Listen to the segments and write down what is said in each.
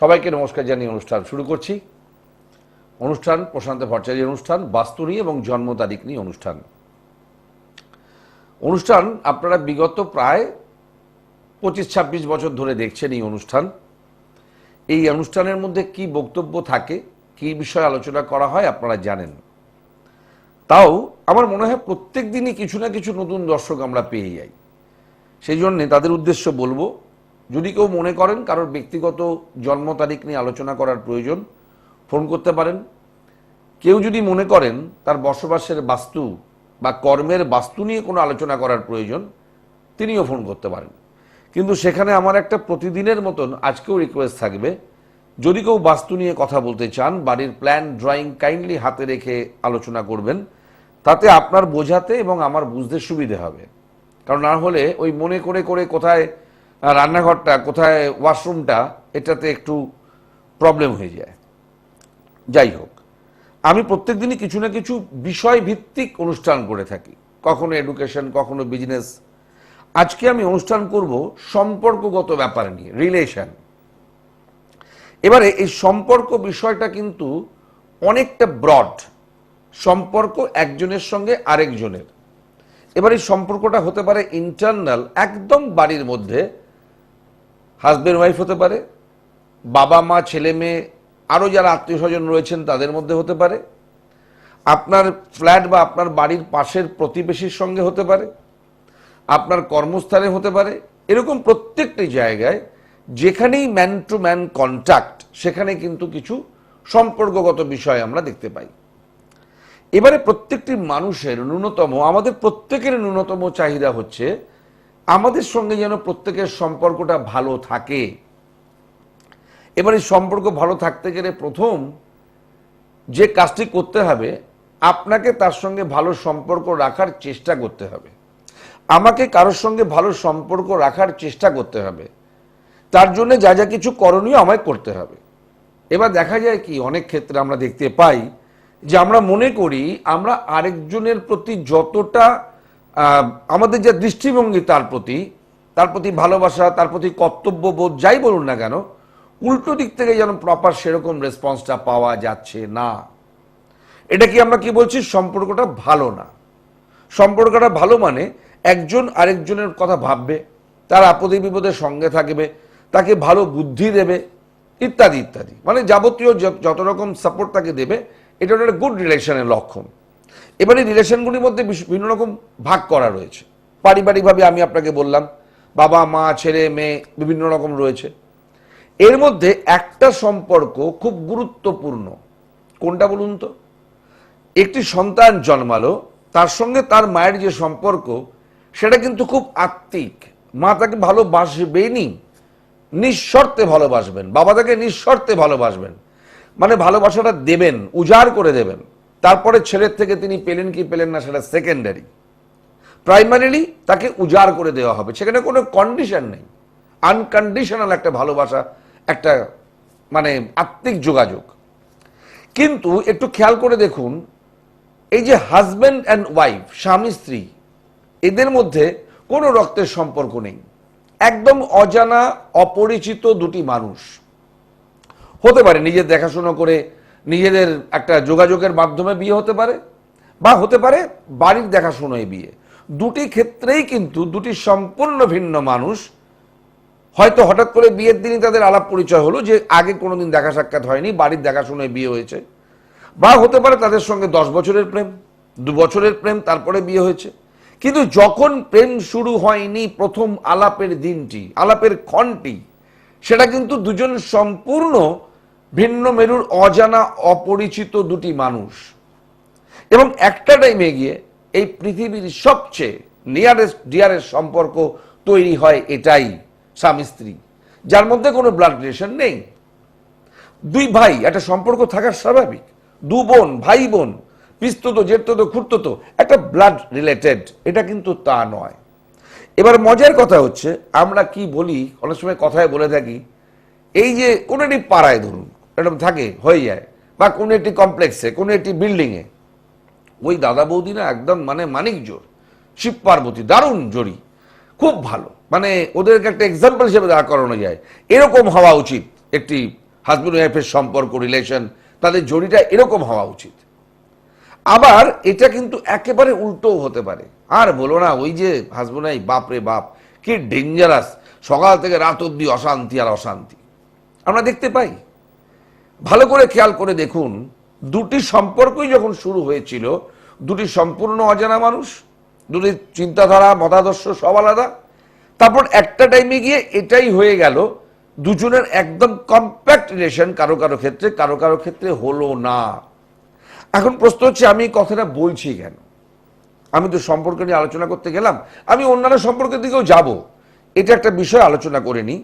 সবাইকে নমস্কার জানিয়ে অনুষ্ঠান শুরু করছি। অনুষ্ঠান প্রশান্ত ভট্টাচার্যের অনুষ্ঠান, বাস্তু নিয়ে এবং জন্ম তারিখ নিয়ে অনুষ্ঠান আপনারা বিগত প্রায় 25-26 বছর ধরে দেখছেন। এই অনুষ্ঠানের মধ্যে কি বক্তব্য থাকে, কি বিষয়ে আলোচনা করা হয় আপনারা জানেন। তাও আমার মনে হয় প্রত্যেক দিনই কিছু না কিছু নতুন দর্শক আমরা পেয়ে যাই। সেই জন্যে তাদের উদ্দেশ্য বলবো, যদি কেউ মনে করেন কারোর ব্যক্তিগত জন্ম তারিখ নিয়ে আলোচনা করার প্রয়োজন, ফোন করতে পারেন। কেউ যদি মনে করেন তার বসবাসের বাস্তু বা কর্মের বাস্তু নিয়ে কোনো আলোচনা করার প্রয়োজন, তিনিও ফোন করতে পারেন। কিন্তু সেখানে আমার একটা প্রতিদিনের মতন আজকেও রিকোয়েস্ট থাকবে, যদি কেউ বাস্তু নিয়ে কথা বলতে চান, বাড়ির প্ল্যান ড্রয়িং কাইন্ডলি হাতে রেখে আলোচনা করবেন, তাতে আপনার বোঝাতে এবং আমার বুঝতে সুবিধে হবে। কারণ না হলে ওই মনে করে করে কোথায় রান্নাঘরটা, কোথায় ওয়াশরুমটা, এটাতে একটু প্রবলেম হয়ে যায়। যাই হোক, আমি প্রত্যেক দিনই কিছু না কিছু বিষয় ভিত্তিক অনুষ্ঠান করে থাকি, কখনো এডুকেশন, কখনো বিজনেস। আজকে আমি অনুষ্ঠান করব সম্পর্কগত ব্যাপার নিয়ে, রিলেশন। এবারে এই সম্পর্ক বিষয়টা কিন্তু অনেকটা ব্রড। সম্পর্ক একজনের সঙ্গে আরেকজনের। এবার এই সম্পর্কটা হতে পারে ইন্টারনাল, একদম বাড়ির মধ্যে, হাজব্যান্ড ওয়াইফ হতে পারে, বাবা মা ছেলে মেয়ে, আরও যারা আত্মীয় স্বজন রয়েছেন তাদের মধ্যে হতে পারে, আপনার ফ্ল্যাট বা আপনার বাড়ির পাশের প্রতিবেশীর সঙ্গে হতে পারে, আপনার কর্মস্থলে হতে পারে। এরকম প্রত্যেকটি জায়গায় যেখানেই ম্যান টু ম্যান কন্ট্যাক্ট, সেখানে কিন্তু কিছু সম্পর্কগত বিষয় আমরা দেখতে পাই। এবারে প্রত্যেকটি মানুষের ন্যূনতম, আমাদের প্রত্যেকের ন্যূনতম চাহিদা হচ্ছে আমাদের সঙ্গে যেন প্রত্যেকের সম্পর্কটা ভালো থাকে। এবার এই সম্পর্ক ভালো থাকতে গেলে প্রথম যে কাজটি করতে হবে, আপনাকে তার সঙ্গে ভালো সম্পর্ক রাখার চেষ্টা করতে হবে, আমাকে কারোর সঙ্গে ভালো সম্পর্ক রাখার চেষ্টা করতে হবে। তার জন্য যা যা কিছু করণীয় আমায় করতে হবে। এবার দেখা যায় কি, অনেক ক্ষেত্রে আমরা দেখতে পাই যে আমরা মনে করি আমরা আরেকজনের প্রতি যতটা আমাদের যে দৃষ্টিভঙ্গি, তার প্রতি ভালোবাসা, তার প্রতি কর্তব্যবোধ, যাই বলুন না কেন, উল্টো দিক থেকে যেন প্রপার সেরকম রেসপন্সটা পাওয়া যাচ্ছে না। এটা কি আমরা কি বলছি? সম্পর্কটা ভালো না। সম্পর্কটা ভালো মানে একজন আরেকজনের কথা ভাববে, তার আপদে বিপদের সঙ্গে থাকবে, তাকে ভালো বুদ্ধি দেবে, ইত্যাদি ইত্যাদি, মানে যাবতীয় যত রকম সাপোর্ট তাকে দেবে। এটা একটা গুড রিলেশনের লক্ষণ। এবারে রিলেশনগুলির মধ্যে বিভিন্ন রকম ভাগ করা রয়েছে। পারিবারিকভাবে আমি আপনাকে বললাম, বাবা মা ছেলে মেয়ে বিভিন্ন রকম রয়েছে। এর মধ্যে একটা সম্পর্ক খুব গুরুত্বপূর্ণ। কোনটা বলুন তো? একটি সন্তান জন্মালো, তার সঙ্গে তার মায়ের যে সম্পর্ক, সেটা কিন্তু খুব আত্মিক। মা তাকে ভালোবাসবেনই, নিঃশর্তে ভালোবাসবেন। বাবা তাকে নিঃশর্তে ভালোবাসবেন, মানে ভালোবাসাটা দেবেন, উজাড় করে দেবেন। তারপরে ছেলের থেকে তিনি পেলেন কি পেলেন না সেটা সেকেন্ডারি। প্রাইমারিলি তাকে উজাড় করে দেওয়া হবে, সেখানে কোনো কন্ডিশন নেই। আনকন্ডিশনাল একটা ভালোবাসা, একটা মানে আত্মিক যোগাযোগ। কিন্তু একটু খেয়াল করে দেখুন, এই যে হাজব্যান্ড অ্যান্ড ওয়াইফ, স্বামী স্ত্রী, এদের মধ্যে কোনো রক্তের সম্পর্ক নেই। একদম অজানা অপরিচিত দুটি মানুষ হতে পারে, নিজের দেখাশোনা করে নিজেদের একটা যোগাযোগের মাধ্যমে বিয়ে হতে পারে, বা হতে পারে বাড়ির দেখাশোনায় বিয়ে। দুটি ক্ষেত্রেই কিন্তু দুটি সম্পূর্ণ ভিন্ন মানুষ। হয়তো হঠাৎ করে বিয়ের দিনই তাদের আলাপ পরিচয় হলো, যে আগে কোনোদিন দেখা সাক্ষাৎ হয়নি, বাড়ির দেখাশোনায় বিয়ে হয়েছে। বা হতে পারে তাদের সঙ্গে 10 বছরের প্রেম, 2 বছরের প্রেম, তারপরে বিয়ে হয়েছে। কিন্তু যখন প্রেম শুরু হয়নি, প্রথম আলাপের দিনটি, আলাপের ক্ষণটি, সেটা কিন্তু দুজন সম্পূর্ণ ভিন্ন মেরুর অজানা অপরিচিত দুটি মানুষ। এবং একটা টাইমে গিয়ে এই পৃথিবীর সবচেয়ে নিয়ারেস্ট ডিয়ারেস্ট সম্পর্ক তৈরি হয়, এটাই স্বামী স্ত্রী, যার মধ্যে কোনো ব্লাড রিলেশন নেই। দুই ভাই, একটা সম্পর্ক থাকার স্বাভাবিক। 2 বোন, ভাই বোন, পিস্তত জেঠতো খুঁড়তো, একটা ব্লাড রিলেটেড, এটা কিন্তু তা নয়। এবার মজার কথা হচ্ছে, আমরা কি বলি, অনেক সময় কথায় বলে থাকি, এই যে কোনো একটি পাড়ায় ধরুন এটা থাকে, হয়ে যায়, বা কোনো একটি কমপ্লেক্সে, কোনো একটি বিল্ডিংয়ে, ওই দাদা বৌদি না একদম মানে মানিক জোর, শিব পার্বতী, দারুণ জড়ি, খুব ভালো, মানে ওদেরকে একটা এক্সাম্পল হিসেবে দাঁড় করানো যায়। এরকম হওয়া উচিত একটি হাজব্যান্ড ওয়াইফের সম্পর্ক, রিলেশন, তাদের জড়িটা এরকম হওয়া উচিত। আবার এটা কিন্তু একেবারে উল্টোও হতে পারে। আর বলো না, ওই যে হাজব্যান্ড ওয়াইফ, বাপ রে বাপ, কি ডেঞ্জারাস, সকাল থেকে রাত অব্দি অশান্তি আর অশান্তি আমরা দেখতে পাই। ভালো করে খেয়াল করে দেখুন, দুটি সম্পর্কই যখন শুরু হয়েছিল, দুটি সম্পূর্ণ অজানা মানুষ, দুটি চিন্তাধারা, মতাদর্শ সব আলাদা। তারপর একটা টাইমে গিয়ে এটাই হয়ে গেল দুজনের একদম কম্প্যাক্ট রিলেশন, কারো কারো ক্ষেত্রে, কারো কারো ক্ষেত্রে হলো না। এখন প্রশ্ন হচ্ছে, আমি এই কথাটা বলছি কেন? আমি তো সম্পর্ক নিয়ে আলোচনা করতে গেলাম, আমি অন্যান্য সম্পর্কের দিকেও যাব, এটা একটা বিষয় আলোচনা করে নিই।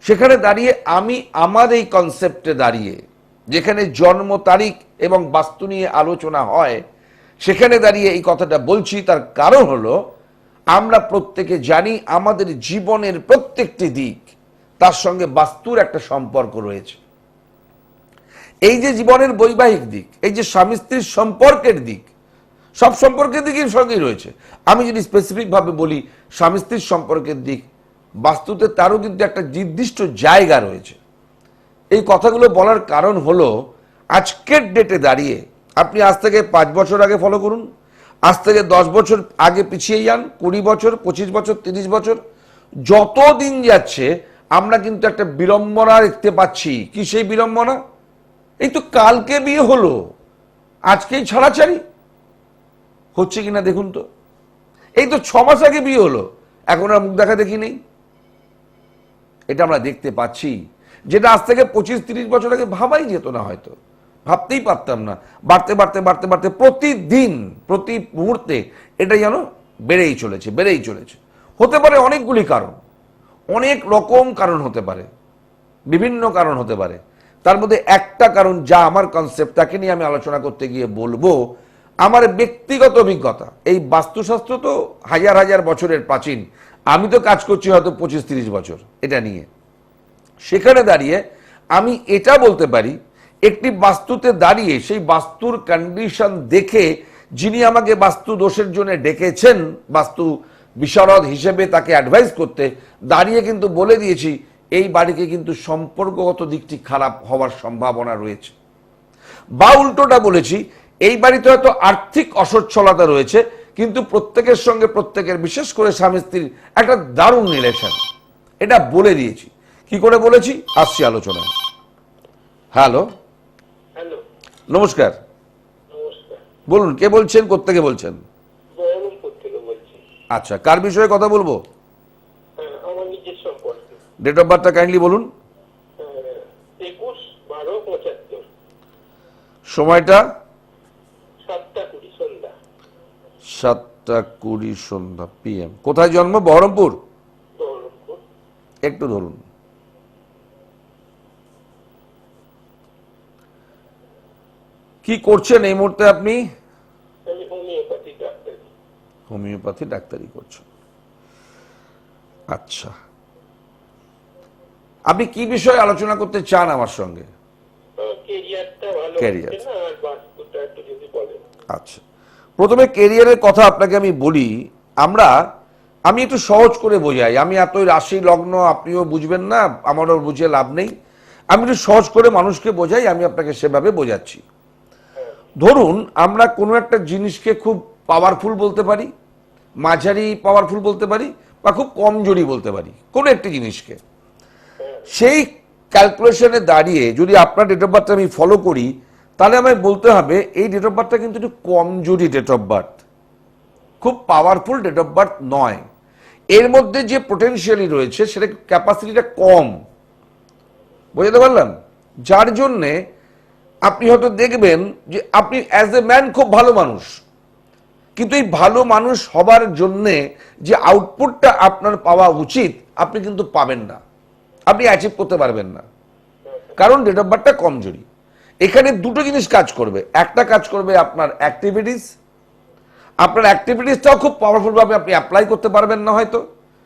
সেখানে দাঁড়িয়ে আমি আমার এই কনসেপ্টে দাঁড়িয়ে, যেখানে জন্ম তারিখ এবং বাস্তু নিয়ে আলোচনা হয়, সেখানে দাঁড়িয়ে এই কথাটা বলছি। তার কারণ হলো, আমরা প্রত্যেকে জানি আমাদের জীবনের প্রত্যেকটি দিক, তার সঙ্গে বাস্তুর একটা সম্পর্ক রয়েছে। এই যে জীবনের বৈবাহিক দিক, এই যে স্বামী স্ত্রীর সম্পর্কের দিক, সব সম্পর্কের দিকের সঙ্গেই রয়েছে। আমি যদি স্পেসিফিক ভাবে বলি স্বামী স্ত্রীর সম্পর্কের দিক, বাস্তুতে তারও কিন্তু একটা নির্দিষ্ট জায়গা রয়েছে। এই কথাগুলো বলার কারণ হলো, আজকের ডেটে দাঁড়িয়ে আপনি আজ থেকে 5 বছর আগে ফলো করুন, আজ থেকে 10 বছর আগে পিছিয়ে যান, 20 বছর, 25 বছর, 30 বছর, যত দিন যাচ্ছে আমরা কিন্তু একটা বিড়ম্বনা দেখতে পাচ্ছি। কি সেই বিড়ম্বনা? এই তো কালকে বিয়ে হলো, আজকেই ছাড়াছাড়ি হচ্ছে কিনা দেখুন তো। এই তো 6 মাস আগে বিয়ে হলো, এখন আর মুখ দেখা দেখি নেই। এটা আমরা দেখতে পাচ্ছি, যেটা আজ থেকে 25-30 বছর আগে ভাবাই যেত না, হয়তো ভাবতেই পারতাম না। বাড়তে বাড়তে বাড়তে বাড়তে প্রতিদিন, প্রতি মুহূর্তে এটা যেন বেড়েই চলেছে, বেড়েই চলেছে। হতে পারে অনেকগুলি কারণ, অনেক রকম কারণ হতে পারে, বিভিন্ন কারণ হতে পারে। তার মধ্যে একটা কারণ, যা আমার কনসেপ্ট, তাকে নিয়ে আমি আলোচনা করতে গিয়ে বলবো, আমার ব্যক্তিগত অভিজ্ঞতা। এই বাস্তুশাস্ত্র তো হাজার হাজার বছরের প্রাচীন, আমি তো কাজ করছি হয়তো 25-30 বছর এটা নিয়ে। সেখানে দাঁড়িয়ে আমি এটা বলতে পারি, একটি বাস্তুতে দাঁড়িয়ে সেই বাস্তুর কন্ডিশন দেখে যিনি আমাকে বাস্তু দোষের জন্য ডেকেছেন, বাস্তু বিশারদ হিসেবে তাকে অ্যাডভাইস করতে দাঁড়িয়ে কিন্তু বলে দিয়েছি, এই বাড়িকে কিন্তু সম্পর্কগত দিকটি খারাপ হওয়ার সম্ভাবনা রয়েছে। বা উল্টোটা বলেছি, এই বাড়িতে হয়তো আর্থিক অসচ্ছলতা রয়েছে, কিন্তু প্রত্যেকের সঙ্গে প্রত্যেকের, বিশেষ করে স্বামী স্ত্রীর একটা দারুণ রিলেশন, এটা বলে দিয়েছি। কি করে বলেছি আসছি আলোচনায়। হ্যালো, নমস্কার। বলুন, কে বলছেন, কোত্থেকে বলছেন? আচ্ছা, কার বিষয়ে কথা বলবো? ডেট অফ বার্থটা কাইন্ডলি বলুন। 21/12/75। সময়টা 7:20 সন্ধ্যা। 7:20 সন্ধ্যা PM। কোথায় জন্ম? বহরমপুর। বহরমপুর। একটু ধরুন। কি করছেন এই মুহূর্তে আপনি? আমি হোমিওপ্যাথি ডাক্তার। হোমিওপ্যাথি ডাক্তারি করছেন, আচ্ছা। আপনি কি বিষয়ে আলোচনা করতে চান আমার সঙ্গে? ক্যারিয়ারটা ভালো ক্যারিয়ার, হচ্ছে না, আর বাস্তুটা একটু যদি বলেন। আচ্ছা। প্রথমে ক্যারিয়ারের কথা আপনাকে আমি বলি। আমি একটু সহজ করে বোঝাই, আমি এতই রাশি লগ্ন আপনিও বুঝবেন না, আমারও বুঝে লাভ নেই। আমি একটু সহজ করে মানুষকে বোঝাই, আমি আপনাকে সেভাবে বোঝাচ্ছি। ধরুন, আমরা কোনো একটা জিনিসকে খুব পাওয়ারফুল বলতে পারি, মাঝারি পাওয়ারফুল বলতে পারি, বা খুব কমজোরি বলতে পারি কোনো একটি জিনিসকে। সেই ক্যালকুলেশনে দাঁড়িয়ে যদি আপনার ডেট অফ বার্থটা আমি ফলো করি, তাহলে আমায় বলতে হবে এই ডেট অফ বার্থটা কিন্তু একটু কমজোরি ডেট অফ বার্থ, খুব পাওয়ারফুল ডেট অফ বার্থ নয়। এর মধ্যে যে পোটেনশিয়ালি রয়েছে সেটা ক্যাপাসিটিটা কম, বুঝতে পারলাম? যার জন্যে আপনি হয়তো দেখবেন যে আপনি অ্যাজ এ ম্যান খুব ভালো মানুষ, কিন্তু এই ভালো মানুষ হবার জন্যে যে আউটপুটটা আপনার পাওয়া উচিত আপনি কিন্তু পাবেন না, আপনি অ্যাচিভ করতে পারবেন না, কারণ ডেট অফ বার্থটা কমজোরি। এখানে দুটো জিনিস কাজ করবে। একটা কাজ করবে আপনার অ্যাক্টিভিটিস, আপনার অ্যাক্টিভিটিসটাও খুব পাওয়ারফুল ভাবে আপনি অ্যাপ্লাই করতে পারবেন না হয়তো,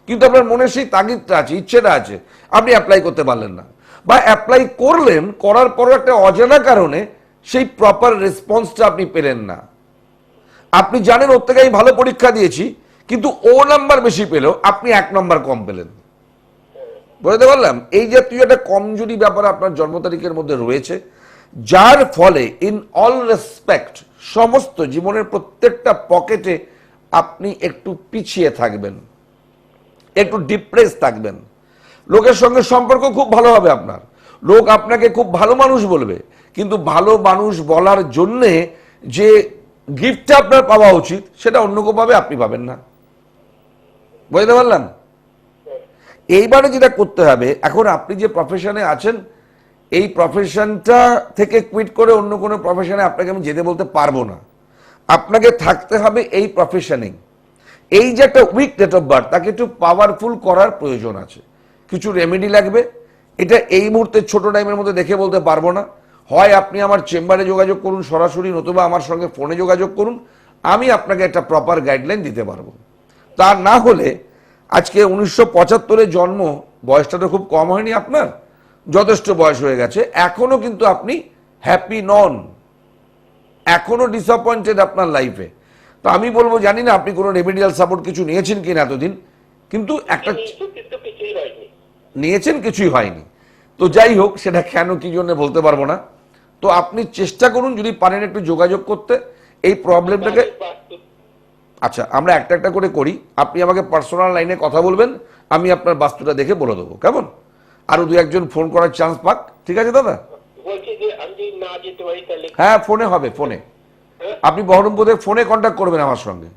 কিন্তু আপনার মনে সেই তাগিদটা আছে, ইচ্ছেটা আছে, আপনি অ্যাপ্লাই করতে পারলেন না, বা অ্যাপ্লাই করলেন, করার পরও একটা অজানা কারণে সেই প্রপার রেসপন্সটা আপনি পেলেন না। আপনি জানেন ওর থেকে আমি ভালো পরীক্ষা দিয়েছি, কিন্তু ও নাম্বার বেশি পেল, আপনি 1 নাম্বার কম পেলেন, বুঝতে পারলাম? এই জাতীয় একটা কমজোরি ব্যাপার আপনার জন্ম তারিখের মধ্যে রয়েছে, যার ফলে ইন অল রেসপেক্ট সমস্ত জীবনের প্রত্যেকটা পকেটে আপনি একটু পিছিয়ে থাকবেন, একটু ডিপ্রেস থাকবেন। লোকের সঙ্গে সম্পর্ক খুব ভালো হবে আপনার, লোক আপনাকে খুব ভালো মানুষ বলবে, কিন্তু ভালো মানুষ বলার জন্যে যে গিফটটা আপনার পাওয়া উচিত সেটা অন্য কোনোভাবে আপনি পাবেন না। বুঝতে পারলাম? এইবারে যেটা করতে হবে, এখন আপনি যে প্রফেশনে আছেন এই প্রফেশনটা থেকে কুইট করে অন্য কোনো প্রফেশনে আপনাকে আমি যেতে বলতে পারবো না। আপনাকে থাকতে হবে এই প্রফেশনেই। এই যে একটা উইক ডেট অফ বার্থ, তাকে একটু পাওয়ারফুল করার প্রয়োজন আছে, কিছু রেমেডি লাগবে। এটা এই মুহূর্তে ছোট টাইমের মধ্যে দেখে বলতে পারবো না। হয় আপনি আমার চেম্বারে যোগাযোগ করুন সরাসরি, নতুবা আমার সঙ্গে ফোনে যোগাযোগ করুন, আমি আপনাকে একটা প্রপার গাইডলাইন দিতে পারবো। তা না হলে আজকে 1975-এ জন্ম, বয়সটা তো খুব কম হয়নি আপনার, যথেষ্ট বয়স হয়ে গেছে, এখনো কিন্তু আপনি হ্যাপি নন, এখনো ডিসঅ্যাপয়েন্টেড আপনার লাইফে। তো আমি বলবো, জানি না আপনি কোনো রেমেডিয়াল সাপোর্ট কিছু নিয়েছেন কিনা এতদিন, কিন্তু একটা কিন্তু কিছুই হয়নি। নিয়েছেন, কিছুই হয়নি। তো যাই হোক, সেটা কেন কি জন্য বলতে পারবো না। তো আপনি চেষ্টা করুন যদি পারেন একটু যোগাযোগ করতে এই প্রবলেমটাকে। আচ্ছা, আমরা একটা একটা করে করি, আপনি আমাকে পার্সোনাল লাইনে কথা বলবেন, আমি আপনার বাস্তুটা দেখে বলে দেবো, কেমন? আরো দু একজন ফোন করার চান্স পাক, ঠিক আছে দাদা? বলছি যে আমি যদি না যেতে পারি তাহলে হ্যাঁ, ফোনে হবে, ফোনে আপনি বহরমপুর থেকে ফোনে কন্ট্যাক্ট করবেন আমার সঙ্গে।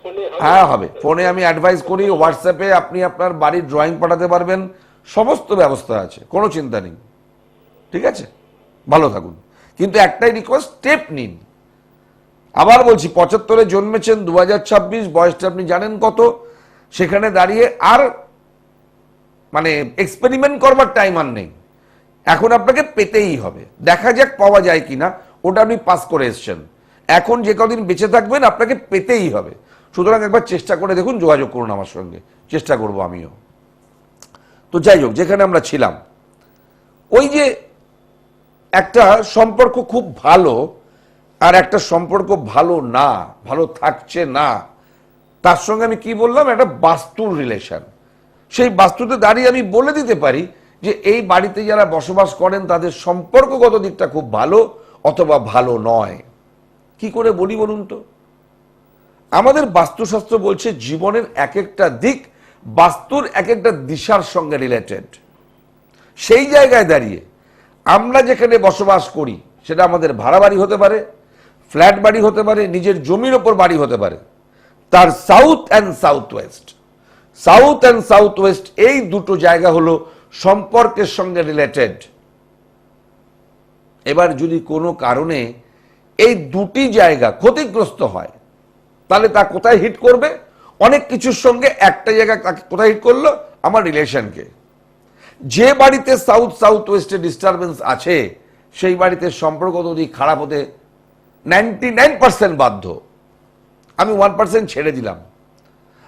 ফোনে হ্যাঁ হবে, ফোনে আমি অ্যাডভাইস করি, হোয়াটসঅ্যাপে আপনি আপনার বাড়ির ড্রয়িং পাঠাতে পারবেন, সমস্ত ব্যবস্থা আছে, কোনো চিন্তা নেই, ঠিক আছে? ভালো থাকুন, কিন্তু একটাই রিকোয়েস্ট, স্টেপ নিন। আবার বলছি, 75-এ জন্মেছেন, 2026 বয়সটা আপনি জানেন কত, সেখানে দাঁড়িয়ে আর মানে এক্সপেরিমেন্ট করবার টাইম আর নেই। এখন আপনাকে পেতেই হবে, দেখা যাক পাওয়া যায় কিনা, ওটা আপনি পাস করে এসছেন। এখন যে কদিন বেঁচে থাকবেন আপনাকে পেতেই হবে, সুতরাং একবার চেষ্টা করে দেখুন, যোগাযোগ করুন আমার সঙ্গে, চেষ্টা করব আমিও। তো যাই হোক, যেখানে আমরা ছিলাম, ওই যে একটা সম্পর্ক খুব ভালো আর একটা সম্পর্ক ভালো না, ভালো থাকছে না, তার সঙ্গে আমি কি বললাম, একটা বাস্তুর রিলেশন। সেই বাস্তুতে দাঁড়িয়ে আমি বলে দিতে পারি যে এই বাড়িতে যারা বসবাস করেন তাদের সম্পর্কগত দিকটা খুব ভালো অথবা ভালো নয়। কি করে বলি বলুন তো? আমাদের বাস্তুশাস্ত্র বলছে জীবনের এক একটা দিক বাস্তুর এক একটা দিশার সঙ্গে রিলেটেড। সেই জায়গায় দাঁড়িয়ে আমরা যেখানে বসবাস করি, সেটা আমাদের ভাড়া বাড়ি হতে পারে, ফ্ল্যাট বাড়ি হতে পারে, নিজের জমির ওপর বাড়ি হতে পারে, তার south and south West, south and south West এই দুটো জায়গা হলো সম্পর্কের সঙ্গে রিলেটেড। এবার যদি কোনো কারণে এই দুটি জায়গা ক্ষতিগ্রস্ত হয়, তাহলে তা কোথায় হিট করবে? অনেক কিছুর সঙ্গে একটা জায়গা কোথায় হিট করলো? আমার রিলেশনকে। যে বাড়িতে সাউথ সাউথ ওয়েস্টে ডিস্টারবেন্স আছে, সেই বাড়িতে সম্পর্ক যদি খারাপ হতে 99% বাধ্য। আমি 1% ছেড়ে দিলাম।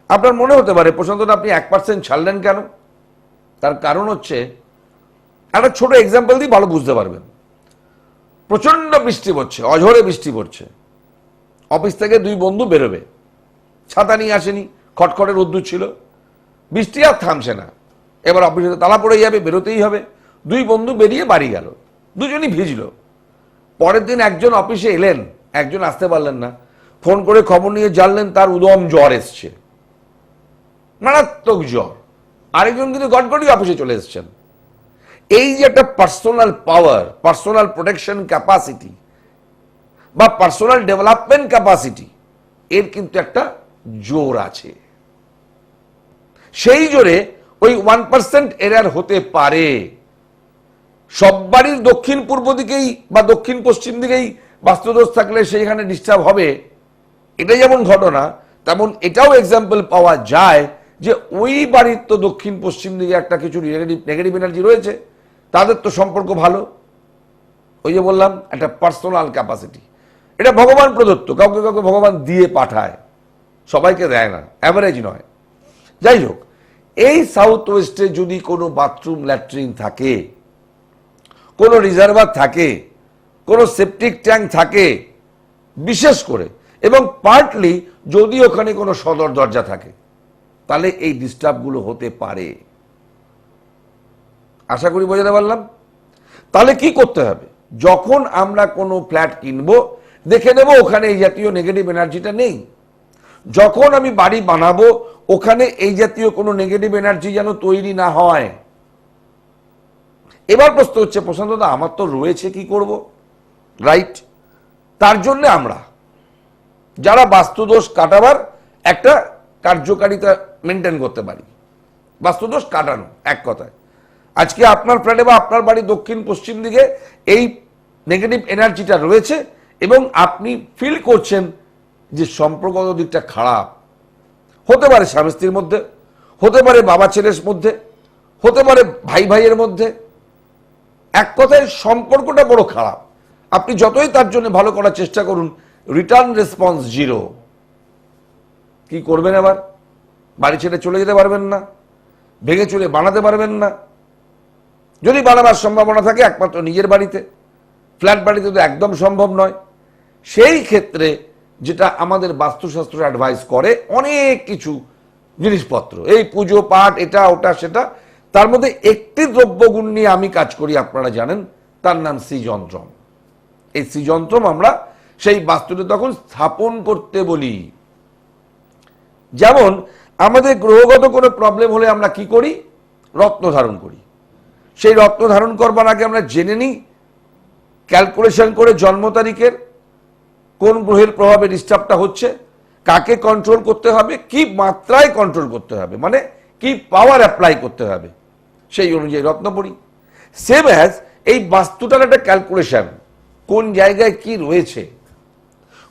আপনার মনে হতে পারে প্রশান্ত, আপনি 1% ছাড়লেন কেন? তার কারণ হচ্ছে, একটা ছোট এক্সাম্পল দিয়ে ভালো বুঝতে পারবেন। প্রচন্ড বৃষ্টি পড়ছে, অঝরে বৃষ্টি পড়ছে, অফিস থেকে দুই বন্ধু বেরোবে, ছাতা নিয়ে আসেনি, খটখটে রোদ্দুর ছিল, বৃষ্টি আর থামছে না, এবার অফিসে তালা পড়ে যাবে, বেরোতেই হবে। দুই বন্ধু বেরিয়ে বাড়ি গেল, দুজনই ভিজল। পরের দিন একজন অফিসে এলেন, একজন আসতে পারলেন না, ফোন করে খবর নিয়ে জানলেন তার উদম জ্বর এসছে, মারাত্মক জ্বর। আরেকজন কিন্তু গটগটি অফিসে চলে এসছেন। এই যে একটা পার্সোনাল পাওয়ার, পার্সোনাল প্রোটেকশন ক্যাপাসিটি বা পার্সোনাল ডেভেলপমেন্ট ক্যাপাসিটি, এর কিন্তু একটা জোর আছে। সেই জোরে ওই 1% এরার হতে পারে। সব বাড়ির দক্ষিণ পূর্ব দিকেই বা দক্ষিণ পশ্চিম দিকেই বাস্তুদোষ থাকলে সেইখানে ডিস্টার্ব হবে, এটা যেমন ঘটনা, তেমন এটাও এক্সাম্পল পাওয়া যায় যে ওই বাড়ির তো দক্ষিণ পশ্চিম দিকে একটা কিছু নেগেটিভ এনার্জি রয়েছে, তাদের তো সম্পর্ক ভালো। ওই যে বললাম, একটা পার্সোনাল ক্যাপাসিটি, এটা ভগবান প্রদত্ত, কাউকে কাউকে ভগবান দিয়ে পাঠায়, সবাইকে দেয় না, অ্যাভারেজ নয়। যাই হোক, এই সাউথ ওয়েস্টে যদি কোনো বাথরুম ল্যাট্রিন থাকে, কোনো রিজার্ভার থাকে, কোনো সেপটিক ট্যাঙ্ক থাকে বিশেষ করে, এবং পার্টলি যদি ওখানে কোনো সদর দরজা থাকে, তাহলে এই ডিস্টার্বগুলো হতে পারে। আশা করি বোঝাতে পারলাম। তাহলে কি করতে হবে, যখন আমরা কোনো ফ্ল্যাট কিনবো দেখে নেব ওখানে এই জাতীয় নেগেটিভ এনার্জিটা নেই। যখন আমি বাড়ি বানাবো ওখানে এই জাতীয় কোনো নেগেটিভ এনার্জি যেন তৈরি না হয়। এবার প্রশ্ন হচ্ছে, প্রশান্ত দা আমার তো রয়েছে, কি করব? রাইট, তার জন্য আমরা যারা বাস্তুদোষ কাটাবার একটা কার্যকারিতা মেনটেন করতে পারি, বাস্তুদোষ কাটানো এক কথায়। আজকে আপনার ফ্ল্যাটে বা আপনার বাড়ি দক্ষিণ পশ্চিম দিকে এই নেগেটিভ এনার্জিটা রয়েছে এবং আপনি ফিল করছেন যে সম্পর্কগত দিকটা খারাপ, হতে পারে স্বামী স্ত্রীর মধ্যে, হতে পারে বাবা ছেলের মধ্যে, হতে পারে ভাই ভাইয়ের মধ্যে, এক কথায় সম্পর্কটা বড় খারাপ। আপনি যতই তার জন্য ভালো করার চেষ্টা করুন, রিটার্ন রেসপন্স জিরো। কি করবেন এবার? বাড়ি ছেড়ে চলে যেতে পারবেন না, ভেঙে চলে বানাতে পারবেন না। যদি বানাবার সম্ভাবনা থাকে একমাত্র নিজের বাড়িতে, ফ্ল্যাট বাড়িতে তো একদম সম্ভব নয়। সেই ক্ষেত্রে যেটা আমাদের বাস্তুশাস্ত্র অ্যাডভাইস করে, অনেক কিছু জিনিসপত্র, এই পুজো পাঠ এটা ওটা সেটা, তার মধ্যে একটি দ্রব্যগুণ নিয়ে আমি কাজ করি, আপনারা জানেন, তার নাম শ্রীযন্ত্রম। এই শ্রীযন্ত্রম আমরা সেই বাস্তুতে তখন স্থাপন করতে বলি। যেমন আমাদের গ্রহগত কোনো প্রবলেম হলে আমরা কি করি? রত্ন ধারণ করি। সেই রত্ন ধারণ করবার আগে আমরা জেনে নিই, ক্যালকুলেশন করে জন্ম তারিখের কোন গ্রহের প্রভাবে ডিস্টার্বটা হচ্ছে, কাকে কন্ট্রোল করতে হবে, কি মাত্রায় কন্ট্রোল করতে হবে, মানে কি পাওয়ার অ্যাপ্লাই করতে হবে, সেই অনুযায়ী রত্ন পড়ি। সেম অ্যাজ এই বাস্তুটার একটা ক্যালকুলেশন, কোন জায়গায় কি রয়েছে,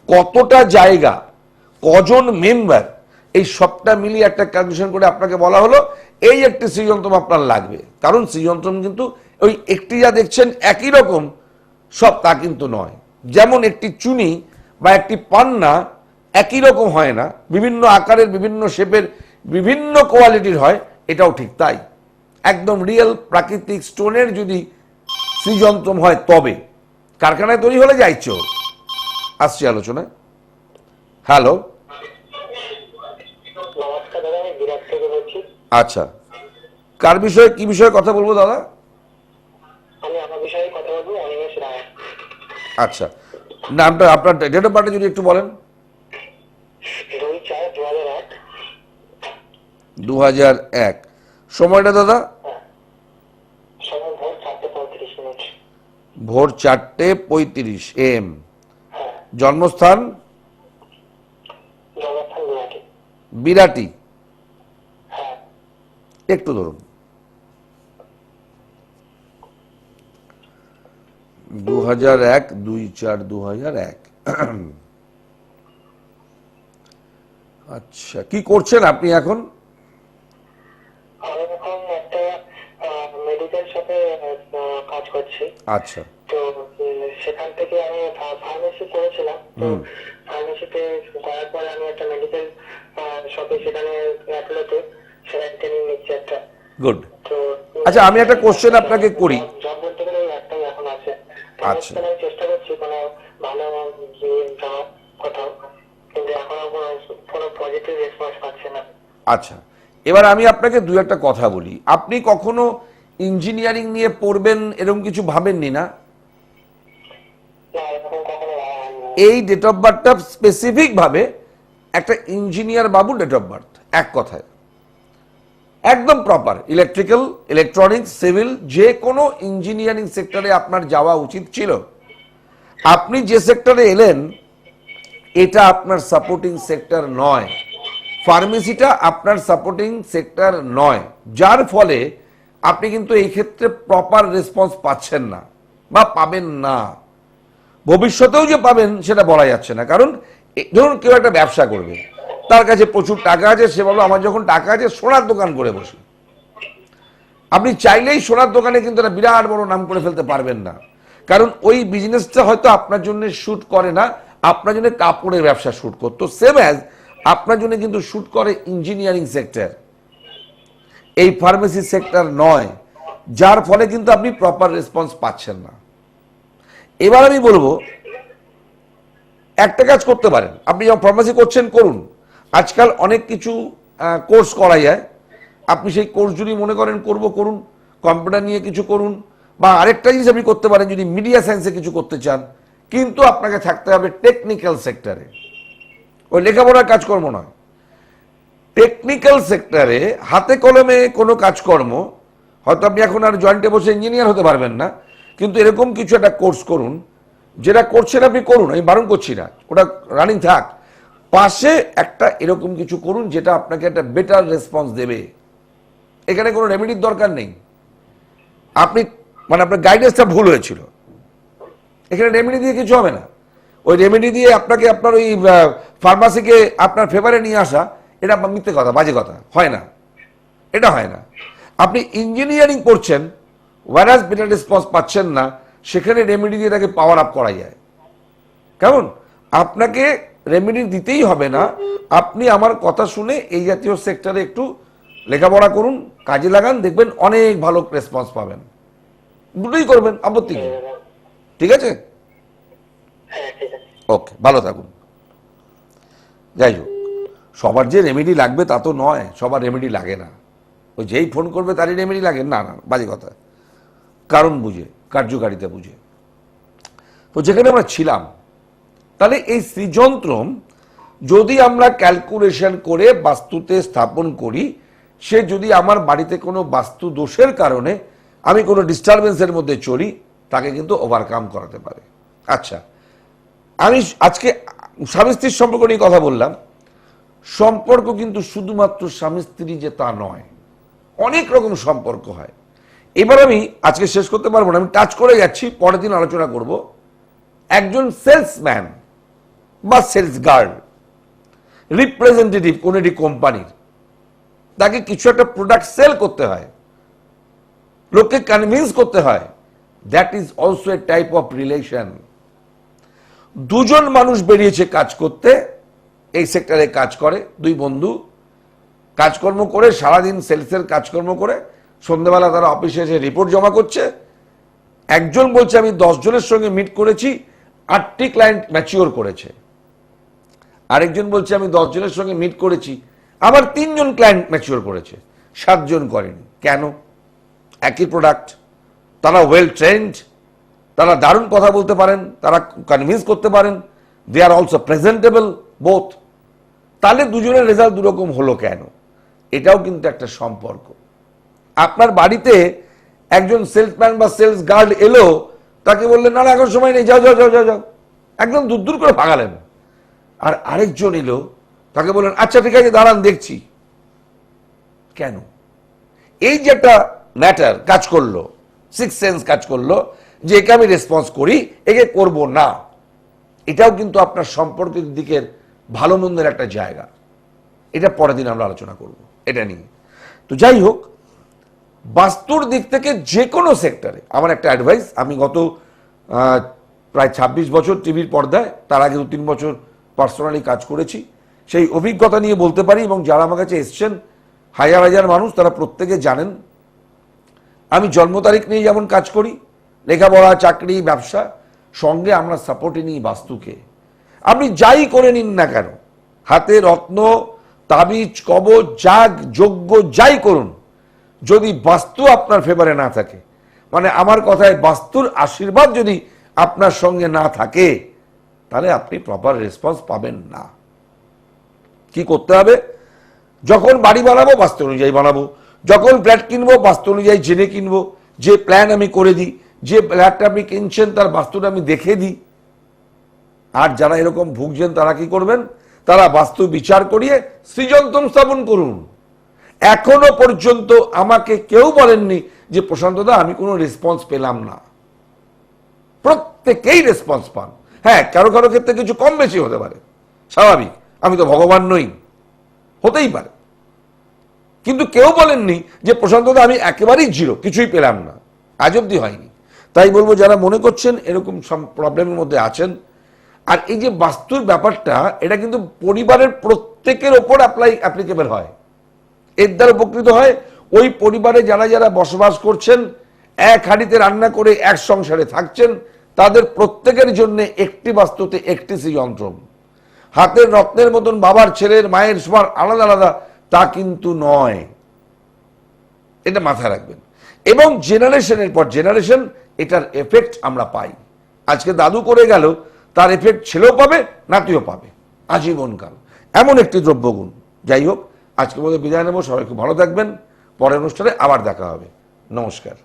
কতটা জায়গা, কজন মেম্বার, এই সবটা মিলিয়ে একটা ক্যালকুলেশন করে আপনাকে বলা হলো এই একটি শ্রীযন্ত্রম আপনার লাগবে। কারণ শ্রীযন্ত্রম কিন্তু ওই একটি যা দেখছেন একই রকম সব তা কিন্তু নয়। যেমন একটি চুনি বা একটি পান্না একই রকম হয় না, বিভিন্ন আকারের, বিভিন্ন শেপের, বিভিন্ন কোয়ালিটির হয়, এটাও ঠিক তাই। একদম রিয়েল প্রাকৃতিক স্টোনের যদি শ্রীযন্ত্রম হয় তবে, কারখানায় তৈরি হলে যাইছো। আসছি আলোচনায়। হ্যালো, নমস্কার দাদা, আমি বিরাট থেকে বলছি। আচ্ছা, কার বিষয়ে, কি বিষয়ে কথা বলবো দাদা? আমি আমার বিষয়ে কথা বলবো, অনিমেষ রায়। আচ্ছা, নামটা আপনার, ডেট অফ বার্থ যদি একটু বলেন। 2/4/2001। 2001। সময়টা দাদা? সময় ভোর 4:35। ভোর 4:35 AM। হ্যাঁ। জন্মস্থান? জগৎথান বিরাটি। বিরাটি। হ্যাঁ। একটু ধরুন। 2001, 2/4/2001। আচ্ছা, কি করছেন আপনি এখন? আমি এখন একটা মেডিকেল শপে কাজ করছি। আচ্ছা। তো সেখান থেকে আমি ফার্মেসি করেছিলাম। তো ফার্মেসিতে করার পরে আমি একটা মেডিকেল শপে, সেখানে অ্যাপলোতে সেখানে ট্রেনিং নিচ্ছি একটা। গুড। তো আচ্ছা, আমি একটা কোশ্চেন আপনাকে করি। জব বলতে গেলে ওই একটাই এখন আছে। তো আচ্ছা। আমি চেষ্টা করছি কোনো ভালো যাওয়ার কোথাও, কিন্তু এখনো কোনো পজিটিভ রেসপন্স পাচ্ছি না। আচ্ছা, এবার আমি আপনাকে দু একটা কথা বলি। আপনি কখনো ইঞ্জিনিয়ারিং নিয়ে পড়বেন এরকম কিছু ভাবেননি না? না, এরকম কখনো ভাবা হয়নি। এই ডেট অফ বার্থটা স্পেসিফিক ভাবে একটা engineer Babu date of birth, এক কথায় একদম প্রপার। ইলেকট্রিক্যাল, ইলেকট্রনিক্স, সিভিল, যে কোনো ইঞ্জিনিয়ারিং সেক্টরে আপনার যাওয়া উচিত ছিল। আপনি যে সেক্টরে এলেন এটা আপনার সাপোর্টিং সেক্টর নয়, ফার্মেসিটা আপনার সাপোর্টিং সেক্টর নয়, যার ফলে আপনি কিন্তু এই ক্ষেত্রে প্রপার রেসপন্স পাচ্ছেন না বা পাবেন না। ভবিষ্যতেও যে পাবেন সেটা বলা যাচ্ছে না। কারণ ধরুন কেউ একটা ব্যবসা করবে, তার কাছে প্রচুর টাকা আছে, সে বললো আমার যখন টাকা আছে সোনার দোকান করে বসি। আপনি চাইলেই সোনার দোকানে কিন্তু একটা বিরাট বড় নাম করে ফেলতে পারবেন না, কারণ ওই বিজনেসটা হয়তো আপনার জন্য শুট করে না, আপনার জন্য কাপড়ের ব্যবসা শুট করতো। সেম অ্যাজ আপনার জন্য কিন্তু শুট করে ইঞ্জিনিয়ারিং সেক্টর, এই ফার্মেসি সেক্টর নয়, যার ফলে কিন্তু আপনি প্রপার রেসপন্স পাচ্ছেন না। এবার আমি বলবো একটা কাজ করতে পারেন, আপনি যখন ফার্মেসি করছেন করুন, আজকাল অনেক কিছু কোর্স করা যায়। আপনি সেই কোর্স যদি মনে করেন করব করুন, কম্পিউটার নিয়ে কিছু করুন, বা আরেকটা জিনিস আপনি করতে পারেন যদি মিডিয়া সায়েন্সে কিছু করতে চান, কিন্তু আপনাকে থাকতে হবে টেকনিক্যাল সেক্টরে, ওই লেখাপড়ার কাজকর্ম নয়। টেকনিক্যাল সেক্টরে হাতে কলমে কোনো কাজকর্ম, হয়তো আপনি এখন আর জয়েন্টে বসে ইঞ্জিনিয়ার হতে পারবেন না, কিন্তু এরকম কিছু একটা কোর্স করুন, যেটা করছেন আপনি করুন, আমি বারণ করছি না, ওটা রানিং থাক, পাশে একটা এরকম কিছু করুন যেটা আপনাকে একটা বেটার রেসপন্স দেবে। এখানে কোনো রেমেডির দরকার নেই। আপনি মানে আপনার গাইডেন্সটা ভুল হয়েছিল, এখানে রেমেডি দিয়ে কিছু হবে না। ওই রেমেডি দিয়ে আপনাকে আপনার ওই ফার্মাসিকে আপনার ফেভারে নিয়ে আসা, এটা মিথ্যে কথা, বাজে কথা, হয় না, এটা হয় না। আপনি ইঞ্জিনিয়ারিং করছেন, ওয়ারাস বেটার রেসপন্স পাচ্ছেন না, সেখানে রেমেডি দিয়ে তাকে পাওয়ার আপ করা যায়। কেমন? আপনাকে রেমেডি দিতেই হবে না, আপনি আমার কথা শুনে এই জাতীয় সেক্টরে একটু লেখাপড়া করুন, কাজে লাগান, দেখবেন অনেক ভালো রেসপন্স পাবেন। দুটোই করবেন, আপত্তি নেই। ঠিক আছে? হ্যাঁ ঠিক আছে। ওকে, ভালো থাকুন। যাই হোক, সবার যে রেমেডি লাগবে তা তো নয়, সবার রেমেডি লাগে না। ওই যেই ফোন করবে তারই রেমেডি লাগে না, না বাজে কথা। কারণ বুঝে, কার্যকারিতা বুঝে। তো যেখানে আমরা ছিলাম, তাহলে এই সৃজনত্রম যদি আমরা ক্যালকুলেশন করে বাস্তুতে স্থাপন করি, সে যদি আমার বাড়িতে কোনো বাস্তু দোষের কারণে আমি কোনো ডিস্টারবেন্সের মধ্যে চলি, তাকে কিন্তু ওভারকাম করাতে পারে। আচ্ছা, আমি আজকে স্বামী স্ত্রীর সম্পর্ক নিয়ে কথা বললাম। সম্পর্ক কিন্তু শুধুমাত্র স্বামী স্ত্রী যে তা নয়, অনেক রকম সম্পর্ক হয়। এবার আমি আজকে শেষ করতে পারবো না, আমি টাচ করে যাচ্ছি, পরের দিন আলোচনা করব। একজন সেলসম্যান বা সেলস গার্ল, রিপ্রেজেন্টেটিভ কোন একটি কোম্পানির, তাকে কিছু একটা প্রোডাক্ট সেল করতে হয়, লোককে কনভিন্স করতে হয়, that is also a type of relation. দুজন মানুষ বেরিয়েছে কাজ করতে, এই সেক্টরে কাজ করে, দুই বন্ধু কাজকর্ম করে, সারাদিন সেলসের কাজকর্ম করে, সন্ধ্যেবেলা তারা অফিসে এসে রিপোর্ট জমা করছে। একজন বলছে আমি 10 জনের সঙ্গে মিট করেছি, 8টি ক্লায়েন্ট ম্যাচিওর করেছে। আরেকজন বলছে আমি 10 জনের সঙ্গে মিট করেছি, আবার 3 জন ক্লায়েন্ট ম্যাচিওর করেছে, 7 জন করেনি। কেন? একই প্রোডাক্ট, তারা ওয়েল ট্রেন্ড, তারা দারুণ কথা বলতে পারেন, তারা কনভিন্স করতে পারেন, দে আর অলসো প্রেজেন্টেবল বোথ। তাহলে দুজনের রেজাল্ট দুরকম হলো কেন? এটাও কিন্তু একটা সম্পর্ক। আপনার বাড়িতে একজন সেলসম্যান বা সেলস গার্ড এলো, তাকে বললেন না এখন সময় নেই, যাও যাও যাও যাও যাও, একদম দূর দূর করে ভাগালেন। আর আরেকজন এলো, তাকে বললেন আচ্ছা ঠিক আছে দাঁড়ান দেখছি। কেন? এই যে একটা ম্যাটার কাজ করলো, সিক্স সেন্স কাজ করলো, যে একে আমি রেসপন্স করি, একে করব না, এটাও কিন্তু আপনার সম্পর্কের দিকের ভালো মন্দের একটা জায়গা। এটা পরের দিন আমরা আলোচনা করব এটা নিয়ে। তো যাই হোক, বাস্তুর দিক থেকে যে কোনো সেক্টরে আমার একটা অ্যাডভাইস, আমি গত প্রায় 26 বছর টিভির পর্দায়, তার আগে 2-3 বছর পার্সোনালি কাজ করেছি, সেই অভিজ্ঞতা নিয়ে বলতে পারি, এবং যারা আমার কাছে এসছেন হাজার হাজার মানুষ, তারা প্রত্যেকে জানেন আমি জন্ম তারিখ নিয়ে যেমন কাজ করি, লেখাপড়া, চাকরি, ব্যবসা, সঙ্গে আমরা সাপোর্টে নিই বাস্তুকে। আপনি যাই করে নিন না কেন, হাতে রত্ন, তাবিজ, কবচ, যাগ, যজ্ঞ যাই করুন, যদি বাস্তু আপনার ফেভারে না থাকে, মানে আমার কথায় বাস্তুর আশীর্বাদ যদি আপনার সঙ্গে না থাকে, তাহলে আপনি প্রপার রেসপন্স পাবেন না। কি করতে হবে? যখন বাড়ি বানাবো বাস্তু অনুযায়ী বানাবো, যখন ফ্ল্যাট কিনবো বাস্তু অনুযায়ী জেনে কিনবো, যে প্ল্যান আমি করে দিই, যে ফ্ল্যাটটা আপনি কিনছেন তার বাস্তুটা আমি দেখে দিই। আর যারা এরকম ভুগছেন তারা কি করবেন? তারা বাস্তু বিচার করিয়ে সৃজনতম স্থাপন করুন। এখনো পর্যন্ত আমাকে কেউ বলেননি যে প্রশান্তদা আমি কোনো রেসপন্স পেলাম না। প্রত্যেকেই রেসপন্স পান। হ্যাঁ, কারো কারো ক্ষেত্রে কিছু কম বেশি হতে পারে, স্বাভাবিক, আমি তো ভগবান নই, হতেই পারে। কিন্তু কেউ বলেননি যে প্রশান্তদা আমি একেবারেই জিরো, কিছুই পেলাম না, আজ অব্দি হয়নি। তাই বলবো যারা মনে করছেন এরকম প্রবলেমের মধ্যে আছেন, আর এই যে বাস্তুর ব্যাপারটা, এটা কিন্তু পরিবারের প্রত্যেকের ওপর অ্যাপ্লিকেবল হয়, এর দ্বারা উপকৃত হয় ওই পরিবারে যারা যারা বসবাস করছেন, এক হাঁড়িতে রান্না করে এক সংসারে থাকছেন, তাদের প্রত্যেকের জন্য একটি বাস্তুতে একটি যন্ত্র। হাতের রত্নের মতন বাবার, ছেলের, মায়ের সবার আলাদা আলাদা তা কিন্তু নয়, এটা মাথায় রাখবেন। এবং জেনারেশনের পর জেনারেশন এটার এফেক্ট আমরা পাই। আজকে দাদু করে গেল, তার এফেক্ট ছেলেও পাবে, নাতিও পাবে আজীবনকাল। এমন একটি দ্রব্যগুণ। যাই হোক, আজকের মধ্যে বিদায় নেব। সবাই খুব ভালো থাকবেন। পরের অনুষ্ঠানে আবার দেখা হবে। নমস্কার।